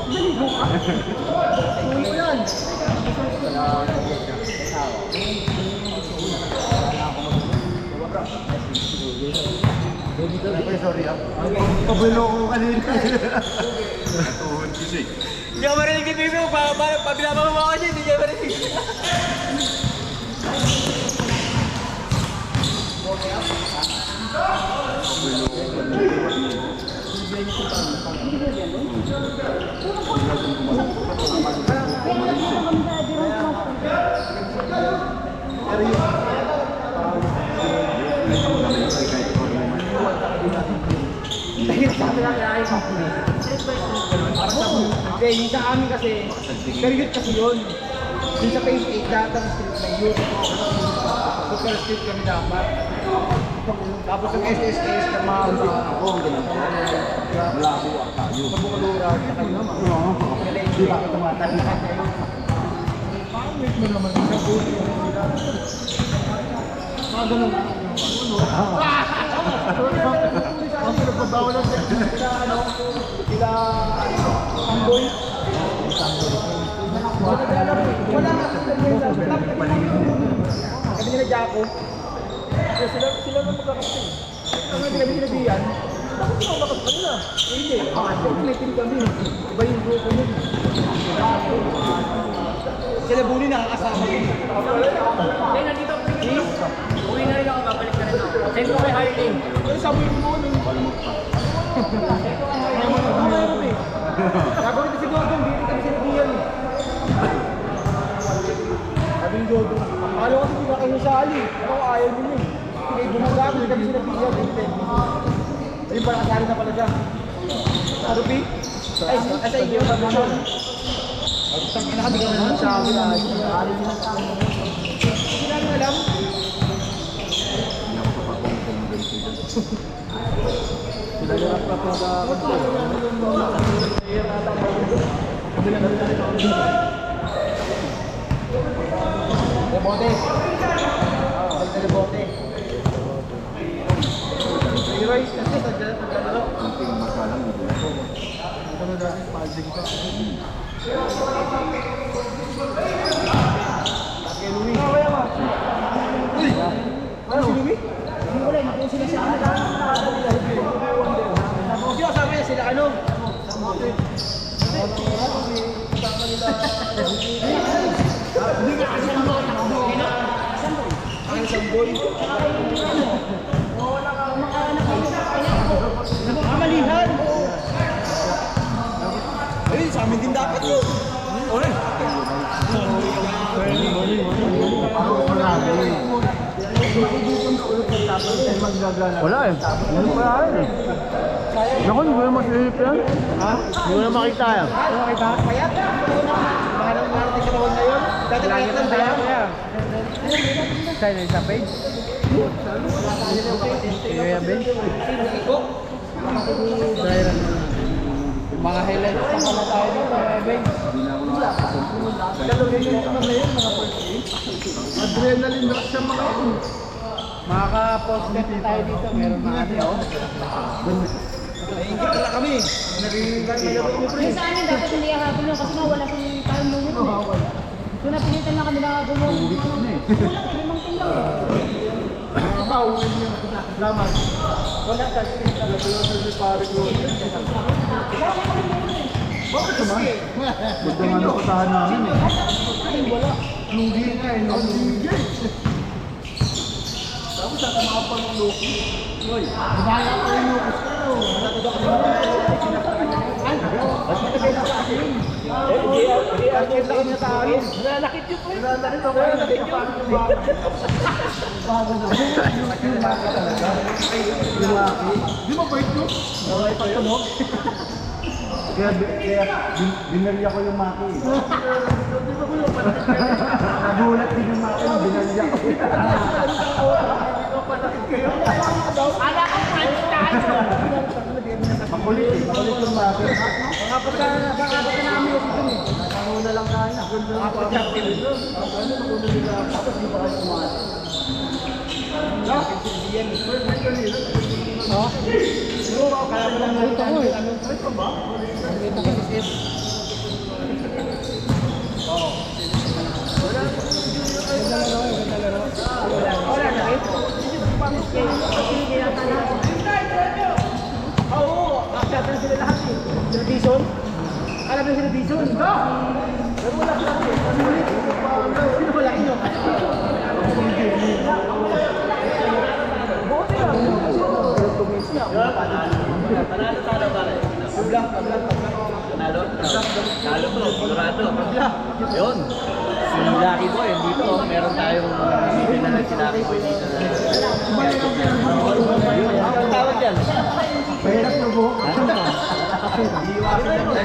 Maligo ka. Ulo yan. Sorry ah. Pabilo ko kanina. Tuhod kasi. Hindi ako marinig ni Bibi. Pabila mo ako siya. Hindi niya marinig. Hindi, yung sa amin kasi, period kasi yun. Yung sa phase 8, data ng street na yun. Super street kami dapat. Tapos yung SSS na mga ako, wala ko tayo. Sa Bukalura, sa kayo naman. Hindi ba ako tumatay? Pangit mo naman sa buhay. Mga ganun. Ang pinagpabawalan sila, sila Amboy. Wala nga kami nila Jaco. Sila na magkakapit. Ang nga sinabi sinabihan, bakit sila umakas kanila? Hindi, ulitin kami. Iba yung grupo yun. Sila Buni nakakasama yun. Hindi, nandito ako rin. Uwi na rin ako. Babalik na rin ako. Send ko kay Harling. Pero sabi mo nun. Gagawin ko si Dodong, hindi kami sinabihan eh. Sabi ni Dodong, akala ko hindi na kayo sali. Ako ayaw nyo eh. Hindi gumagano, hindi kami sinabihan. Ayun pala, kasali na pala siya. Arupi? Ay, sa iyo, sabi mo. Nakabigyan na naman sa akin. Hindi namin alam. Sila yung Rebote. Rebote. Leroy, kasi tagalaro. Kunting makalang dito. Ano dati, paalding ka. Kay Louie. Uy! Ano si Louie? Hindi ko lang, hindi sila sa akin. Hindi ko sabi niya sila ano? Hindi ka kasi ang mga takbo. Ang samboy. Nakamalihan. Eh, sa amin din dapat yun. Oy. Wala eh. Hindi ko kaya eh. Naku, hindi ko na masilip yan. Ha? Hindi ko na makita yan. Ano makita? Kaya? Bahala mo natin sa bawal ngayon. Dati lang yan. Kaya. Saan na sa page? Kaya Ben? Iko. Mga highlights pa pala tayo dito, Ben. Dalawin yung naman na yun, mga first game. Adrenaline rush siya mga yun. Makaka-post-bet tayo dito. Meron mga ano. Naingit pala kami. Narinig kami na kami, pre. Sa amin dapat hindi hahapon yun kasi wala kami time mo yun. So napilitan lang kami na hahapon yun. Kulang, limang tilang. Mga pauwin niyo. Salamat. Wala ka. Bakit naman? Gusto nga nakusahan namin eh. Ay, wala. Lugi nga eh. Lugi. Tapos sa kamapal ng Loki. Uy, bumaya ko yung Lucas ka. Natagod ako yung ay, mas matagay na sa akin. Hindi, ang lakit na tayo. Nalalakit yun po. Nalalakit ako. Nalalakit yun. Bago na. Yung maki talaga. Yung maki. Di ba bait yun? Okay pa yun, no? Kaya binarya ko yung maki eh. Nagulat din yung maki, binarya ko. Ala ko French tayo. Makulit eh, makulit yung maki. Mga pagkakata ka namin yung ito eh. Nakanguna lang kanya. Mga pagkakata. Tapos di ba kayo kumati? Kaya mo lang nakita ko eh. Wala na eh. Oo, nakasya na sila lahat eh. Sila Bison? Alam na sila Bison? Pero wala sila eh. Sino wala inyo? Buti lang. Panalo pare. Panalo to, sigurado. Yun. Si Lucky Boy, dito, meron tayong dito na si Lucky Boy dito na. Ang tawag dyan? Mahirap na buhok.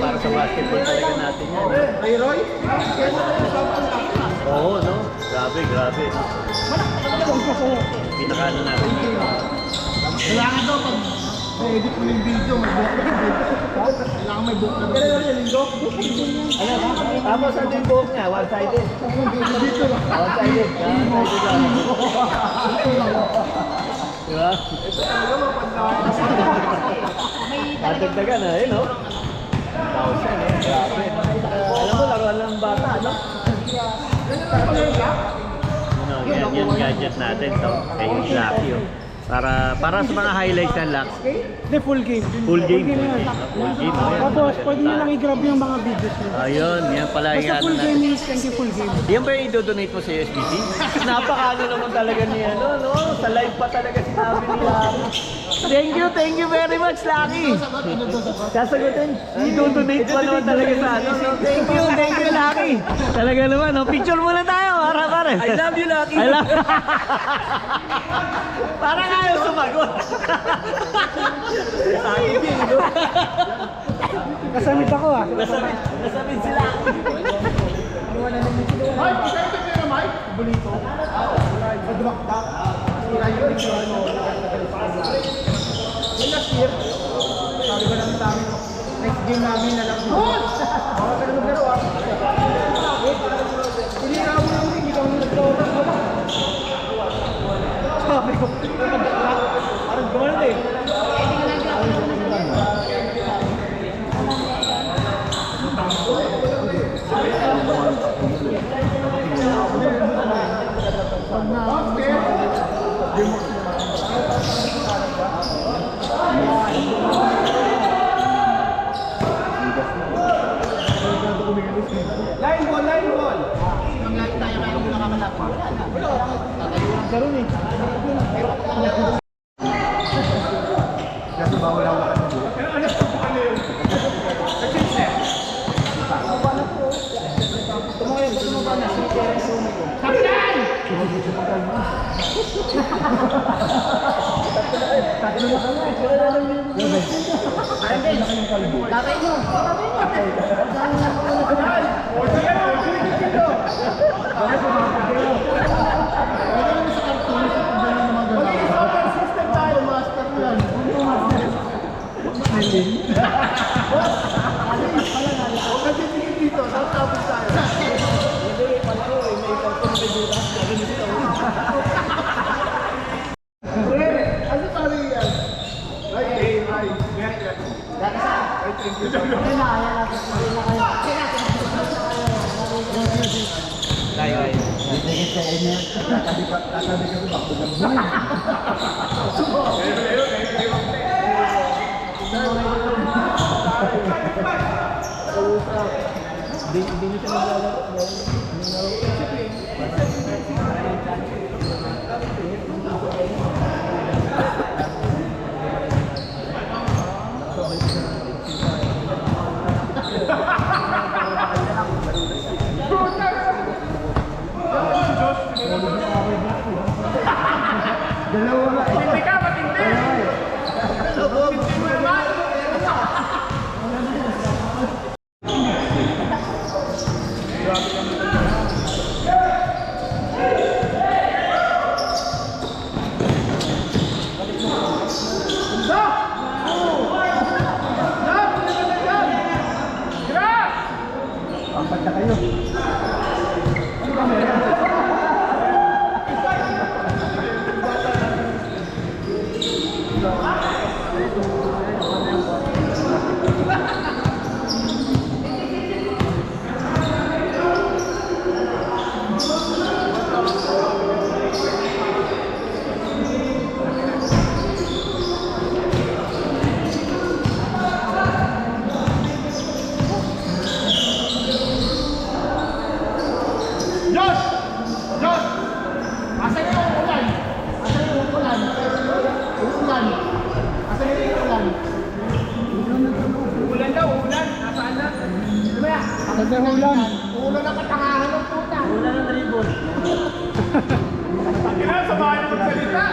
Para sa basketball talaga natin yan. Ray Roy? Oo, no? Grabe. Pinakano natin. Kailangan daw pag edit mo yung video, may buhok na kailangan may buhok na Kaya naman yung linggo? Tapos ano yung buhok niya? One-sided. dito lang. One-sided. Diba? Madagdagan na, eh, no? Thousand, eh. Grabe. Alam mo, laruan lang ng bata, no? Yan gadget natin, to. Kay Lucky, oh. Para sa mga highlights ng Lux. Hindi, full game. Full game. Full game na yan. Full game. Tapos, pwede nyo lang i-grab yung mga videos nyo. Ayun, yan pala yung Basta ano full game natin. means thank you full game. Yan ba yung i-donate mo sa USBC? Napakano naman talaga niya, no? Sa live pa talaga sinabi nila. Thank you very much, Lucky. Sasagutin. I-donate pa naman talaga sa ano. No? Thank you, Lucky. Talaga naman, no? Picture muna tayo, pare. I love you, Lucky. I love Parang ayaw sumagot. Kasamit ako ah. Nasabi sila. Mike, isang ito kayo na Mike? Bonito. Sa dumakdak. Sira yung picture ano. Yung last year, sabi ko namin sa amin, next game namin na lang. Baka ka na maglaro ah. Tinira mo yung ring, ikaw nung nagkawa. Sabi ko, parang gumano eh. Line ball. Ang lagi tayo kaya muna kakalapa. Tatayo lang sa ron eh. Kasi bawal ako ka ng buhok. Tumaba na si Terence Umigo. Tatay mo. System tayo, master yan. Kasi tingin dito, tapos tayo. Ano tayo yan? Right. Thank you. Tayo. Dalawa nga. Hindi ka, matindi! Apat na kayo. ulam. Ulo na katangahan ng puta. Wala ng ribbon. Kailangan sa bahay na magsalita.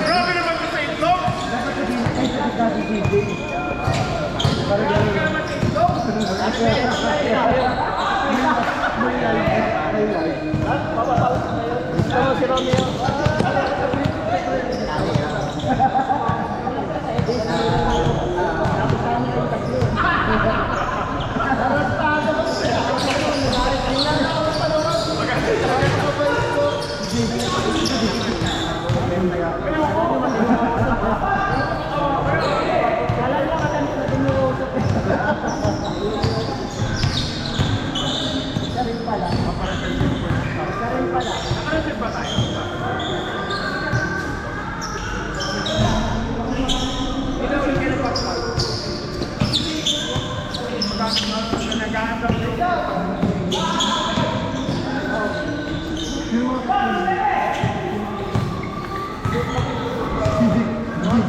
Grabe naman ko sa itlog! Gusto mo si Romeo?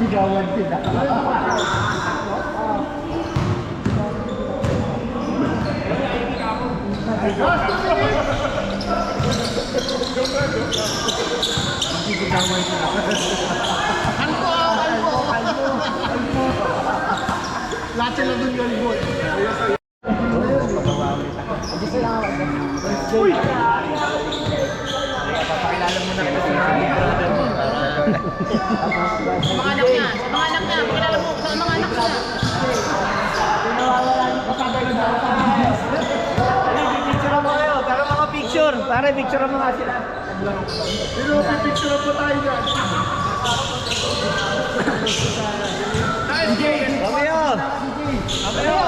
Sigawan sila. Lahat sila dun galbot. Uy! Papakilala mo na kita sa mga brother mo para... Sa mga anak niya, pakilala mo sa mga anak niya. Picture mo kayo, para mga picture. Para picture mo nga sila. Pero pipicture po tayo dyan. Romeo! Romeo!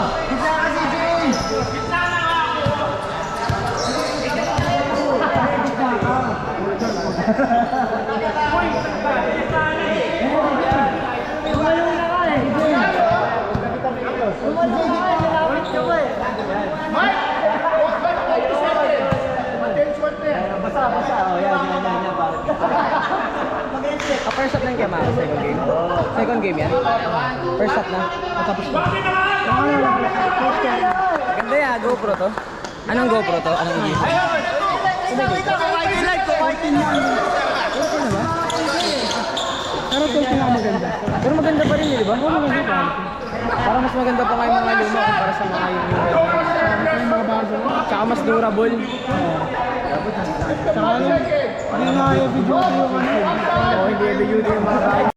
Basa. Oh, yan. First shot na yung kema, second game. Second game yan. First shot na. Tapos na. Ganda yan, GoPro to. Anong GoPro to? Anong video? Pero ito yung maganda. Pero maganda pa rin, di ba? Oo, maganda pa. Parang mas maganda pa nga yung mga luma kumpara sa mga yung mga bago. Tsaka mas durable. Tsaka hindi na i-video yung mga